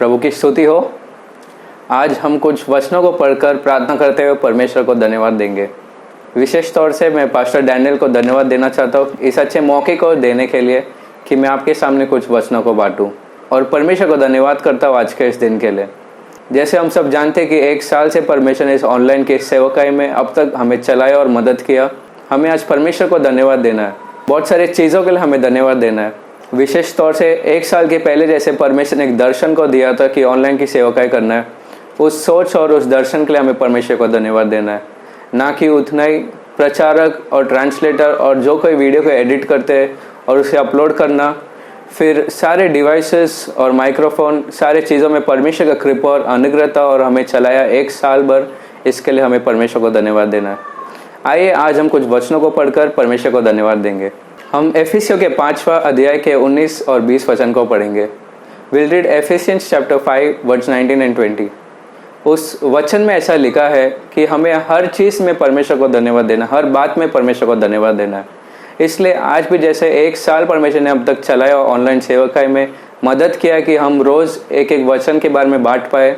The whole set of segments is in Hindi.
प्रभु की स्तुति हो। आज हम कुछ वचनों को पढ़कर प्रार्थना करते हुए परमेश्वर को धन्यवाद देंगे। विशेष तौर से मैं पास्टर डैनियल को धन्यवाद देना चाहता हूँ इस अच्छे मौके को देने के लिए कि मैं आपके सामने कुछ वचनों को बांटूं, और परमेश्वर को धन्यवाद करता हूँ आज के इस दिन के लिए। जैसे हम सब जानते हैं कि 1 साल से परमेश्वर ने इस ऑनलाइन के सेवकाई में अब तक हमें चलाया और मदद किया। हमें आज परमेश्वर को धन्यवाद देना है। बहुत सारी चीज़ों के लिए हमें धन्यवाद देना है। विशेष तौर से 1 साल के पहले जैसे परमेश्वर ने एक दर्शन को दिया था कि ऑनलाइन की सेवकाई करना है, उस सोच और उस दर्शन के लिए हमें परमेश्वर को धन्यवाद देना है। ना कि उतना ही प्रचारक और ट्रांसलेटर और जो कोई वीडियो को एडिट करते हैं और उसे अपलोड करना, फिर सारे डिवाइसेस और माइक्रोफोन, सारे चीज़ों में परमेश्वर का कृपा और अनुग्रहता और हमें चलाया 1 साल भर। इसके लिए हमें परमेश्वर को धन्यवाद देना है। आइए आज हम कुछ वचनों को पढ़कर परमेश्वर को धन्यवाद देंगे। हम एफिसियों के 5वां अध्याय के 19 और 20 वचन को पढ़ेंगे। Will read Ephesians chapter 5 verse 19 and 20। उस वचन में ऐसा लिखा है कि हमें हर चीज़ में परमेश्वर को धन्यवाद देना, हर बात में परमेश्वर को धन्यवाद देना है। इसलिए आज भी जैसे 1 साल परमेश्वर ने अब तक चलाया ऑनलाइन सेवकाई में मदद किया कि हम रोज़ एक एक वचन के बारे में बांट पाए,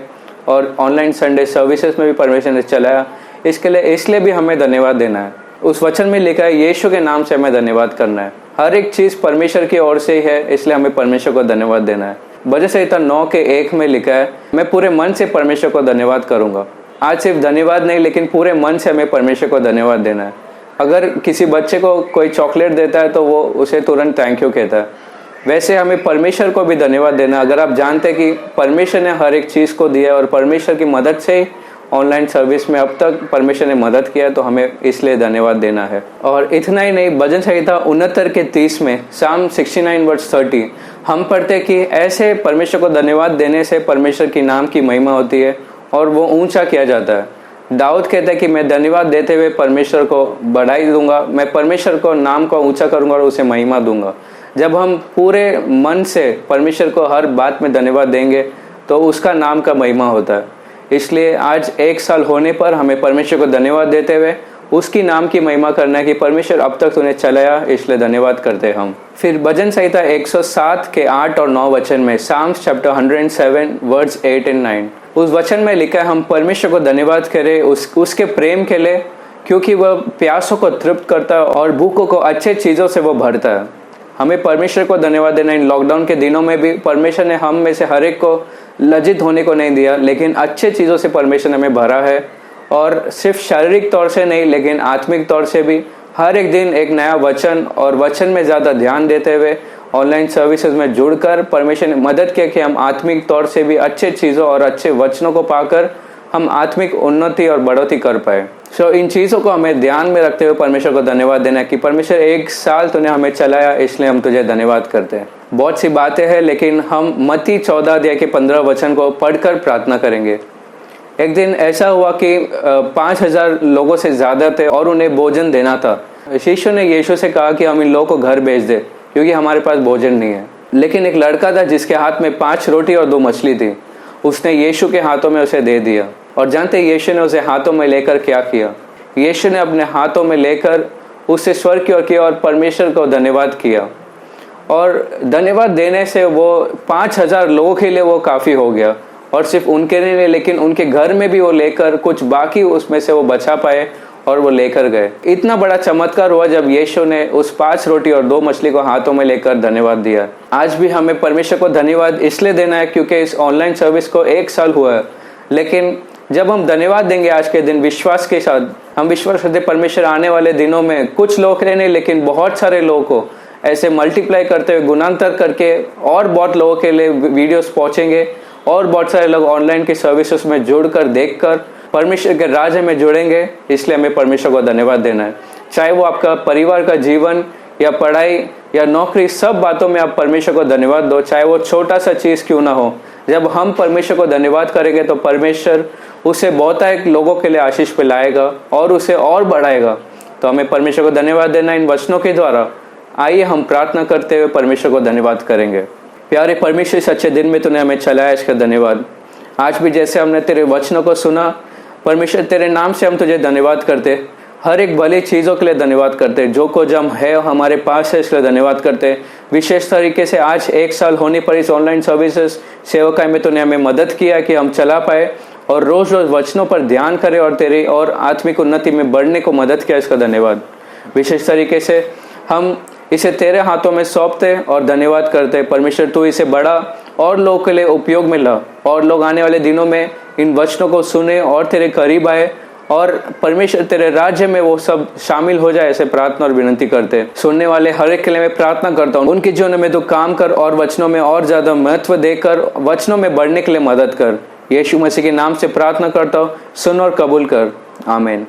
और ऑनलाइन संडे सर्विसेज में भी परमेश्वर ने चलाया, इसलिए भी हमें धन्यवाद देना है। उस वचन में लिखा है यीशु के नाम से हमें धन्यवाद करना है। हर एक चीज़ परमेश्वर की ओर से ही है, इसलिए हमें परमेश्वर को धन्यवाद देना है। भजन संहिता 9 के 1 में लिखा है, मैं पूरे मन से परमेश्वर को धन्यवाद करूंगा। आज सिर्फ धन्यवाद नहीं, लेकिन पूरे मन से हमें परमेश्वर को धन्यवाद देना है। अगर किसी बच्चे को कोई चॉकलेट देता है तो वो उसे तुरंत थैंक यू कहता है। वैसे हमें परमेश्वर को भी धन्यवाद देना। अगर आप जानते हैं कि परमेश्वर ने हर एक चीज़ को दिया और परमेश्वर की मदद से ही ऑनलाइन सर्विस में अब तक परमेश्वर ने मदद किया, तो हमें इसलिए धन्यवाद देना है। और इतना ही नहीं, भजन संहिता 69 के 30 में साम 69 वर्स 30 हम पढ़ते कि ऐसे परमेश्वर को धन्यवाद देने से परमेश्वर की नाम की महिमा होती है और वो ऊंचा किया जाता है। दाऊद कहता है कि मैं धन्यवाद देते हुए परमेश्वर को बढ़ाई दूंगा, मैं परमेश्वर को नाम को ऊंचा करूंगा और उसे महिमा दूंगा। जब हम पूरे मन से परमेश्वर को हर बात में धन्यवाद देंगे तो उसका नाम का महिमा होता है। इसलिए आज 1 साल होने पर हमें परमेश्वर को धन्यवाद देते हुए उसकी नाम की महिमा करना है कि परमेश्वर अब तक तूने चलाया, इसलिए धन्यवाद करते हैं हम। फिर भजन संहिता 107 के 8 और 9 वचन में साम्स चैप्टर 107 वर्ड्स 8 एंड 9 उस वचन में लिखा है, हम परमेश्वर को धन्यवाद करें उसके प्रेम के लिए, क्योंकि वह प्यासों को तृप्त करता है और भूखों को अच्छे चीज़ों से वो भरता है। हमें परमेश्वर को धन्यवाद देना। इन लॉकडाउन के दिनों में भी परमेश्वर ने हम में से हर एक को लज्जित होने को नहीं दिया, लेकिन अच्छे चीज़ों से परमेश्वर ने हमें भरा है। और सिर्फ शारीरिक तौर से नहीं, लेकिन आत्मिक तौर से भी हर एक दिन एक नया वचन और वचन में ज़्यादा ध्यान देते हुए ऑनलाइन सर्विसेज में जुड़कर परमेश्वर ने मदद किया कि हम आत्मिक तौर से भी अच्छे चीज़ों और अच्छे वचनों को पाकर हम आत्मिक उन्नति और बढ़ोतरी कर पाए। इन चीज़ों को हमें ध्यान में रखते हुए परमेश्वर को धन्यवाद देना है कि परमेश्वर 1 साल तूने हमें चलाया, इसलिए हम तुझे धन्यवाद करते हैं। बहुत सी बातें हैं, लेकिन हम मत्ती 14 अध्याय के 15 वचन को पढ़कर प्रार्थना करेंगे। एक दिन ऐसा हुआ कि 5000 लोगों से ज़्यादा थे और उन्हें भोजन देना था। शिष्य ने यीशु से कहा कि हम इन लोगों को घर भेज दे, क्योंकि हमारे पास भोजन नहीं है। लेकिन एक लड़का था जिसके हाथ में 5 रोटी और 2 मछली थी। उसने यीशु के हाथों में उसे दे दिया। और जानते यीशु ने उसे हाथों में लेकर क्या किया? यीशु ने अपने हाथों में लेकर उसे स्वर्ग की ओर किया और परमेश्वर को धन्यवाद किया। और धन्यवाद देने से वो 5000 लोगों के लिए वो काफ़ी हो गया। और सिर्फ उनके लिए, लेकिन उनके घर में भी वो लेकर कुछ बाकी उसमें से वो बचा पाए और वो लेकर गए। इतना बड़ा चमत्कार हुआ जब यीशु ने उस 5 रोटी और 2 मछली को हाथों में लेकर धन्यवाद दिया। आज भी हमें परमेश्वर को धन्यवाद इसलिए देना है क्योंकि इस ऑनलाइन सर्विस को 1 साल हुआ है। लेकिन जब हम धन्यवाद देंगे आज के दिन विश्वास के साथ, हम विश्वास करते परमेश्वर आने वाले दिनों में कुछ लोग रहने, लेकिन बहुत सारे लोगों को ऐसे मल्टीप्लाई करते हुए गुणांतर करके और बहुत लोगों के लिए वीडियोस पहुंचेंगे और बहुत सारे लोग ऑनलाइन की सर्विसेज में जुड़कर देखकर परमेश्वर के राज्य में जुड़ेंगे। इसलिए हमें परमेश्वर को धन्यवाद देना है। चाहे वो आपका परिवार का जीवन या पढ़ाई या नौकरी, सब बातों में आप परमेश्वर को धन्यवाद दो, चाहे वो छोटा सा चीज़ क्यों ना हो। जब हम परमेश्वर को धन्यवाद करेंगे तो परमेश्वर उसे बहुतायत लोगों के लिए आशीष पे लाएगा और उसे और बढ़ाएगा। तो हमें परमेश्वर को धन्यवाद देना इन वचनों के द्वारा। आइए हम प्रार्थना करते हुए परमेश्वर को धन्यवाद करेंगे। प्यारे परमेश्वर, इस अच्छे दिन में तूने हमें चलाया, इसका धन्यवाद। आज भी जैसे हमने तेरे वचनों को सुना, परमेश्वर तेरे नाम से हम तुझे धन्यवाद करते। हर एक भली चीज़ों के लिए धन्यवाद करते। जो कुछ हम है हमारे पास है, इसके लिए धन्यवाद करते। विशेष तरीके से आज 1 साल होने पर इस ऑनलाइन सर्विसेज सेवकाई में तूने हमें मदद किया कि हम चला पाए और रोज रोज वचनों पर ध्यान करें और तेरी और आत्मिक उन्नति में बढ़ने को मदद किया, इसका धन्यवाद। विशेष तरीके से हम इसे तेरे हाथों में सौंपते और धन्यवाद करते। परमेश्वर तू इसे बड़ा और लोगों के लिए उपयोग में ला और लोग आने वाले दिनों में इन वचनों को सुने और तेरे करीब आए और परमेश्वर तेरे राज्य में वो सब शामिल हो जाए, ऐसे प्रार्थना और विनती करते। सुनने वाले हर एक के लिए मैं प्रार्थना करता हूँ, उनके जीवन में तो काम कर और वचनों में और ज्यादा महत्व देकर वचनों में बढ़ने के लिए मदद कर। यीशु मसीह के नाम से प्रार्थना करता हूँ, सुन और कबूल कर। आमीन।